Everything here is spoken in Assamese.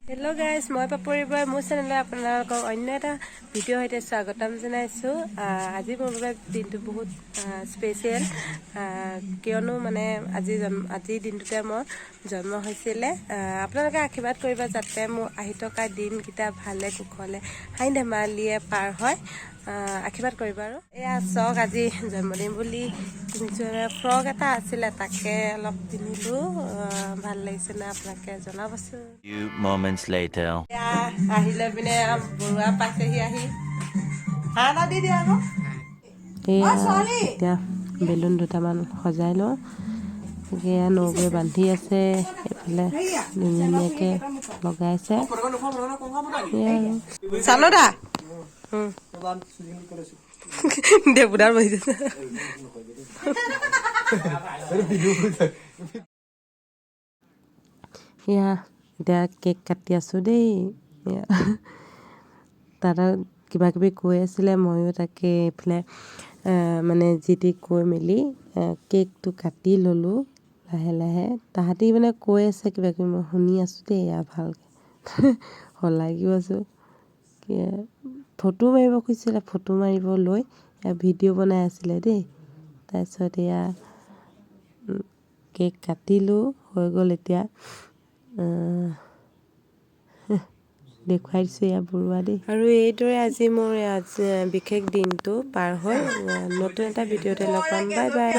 Hello guys, মই পাপৰি বয় মোৰ চেনেললৈ আপোনালোকক অন্য এটা ভিডিঅ' সৈতে স্বাগতম জনাইছোঁ। আজি মোৰ বাবে দিনটো বহুত স্পেচিয়েল কিয়নো মানে আজিৰ দিনটোতে মোৰ জন্ম হৈছিলে। আপোনালোকে আশীৰ্বাদ কৰিব যাতে মোৰ আহি থকা দিনকেইটা ভালে কুশলে হাঁহি ধেমালিয়ে পাৰ হয়। আশীৰ্বাদ কৰিব আৰু এয়া চাওক আজি জন্মদিন বুলি ফ্ৰক এটা আছিলে তাকে অলপ পিন্ধিলোঁ। ভাল লাগিছে নে আপোনালোকে জনাবচোন। আহিলে পিনে বৰুৱা পাইছেহি আহি হাঁহ এটা দি দিয়া আকৌ। এতিয়া বেলুন দুটামান সজাই লওঁ। এয়া নৌবৈ বান্ধি আছে, এইফালে ধুনীয়াকৈ লগাইছে। চানো দা দেবুদাৰ বহিছে। এয়া এতিয়া কেক কাটি আছোঁ দেই। দাদা কিবা কিবি কৈ আছিলে, ময়ো তাকে এইফালে মানে যি টি কৈ মেলি কেকটো কাটি ল'লোঁ লাহে লাহে। তাহাঁতি মানে কৈ আছে কিবা কিবি, মই শুনি আছোঁ দেই এয়া ভালকৈ শলাগিও আছোঁ। ফটো মাৰিব খুজিছিলে, ফটো মাৰিব লৈ ভিডিঅ' বনাই আছিলে দেই। তাৰপিছত এয়া কেক কাটিলোঁ, হৈ গ'ল। এতিয়া দেখুৱাই দিছোঁ এয়া বৰুৱা দেই। আৰু এইদৰে আজি মোৰ বিশেষ দিনটো পাৰ হ'ল। নতুন এটা ভিডিঅ'তে লগ পাম। Bye bye.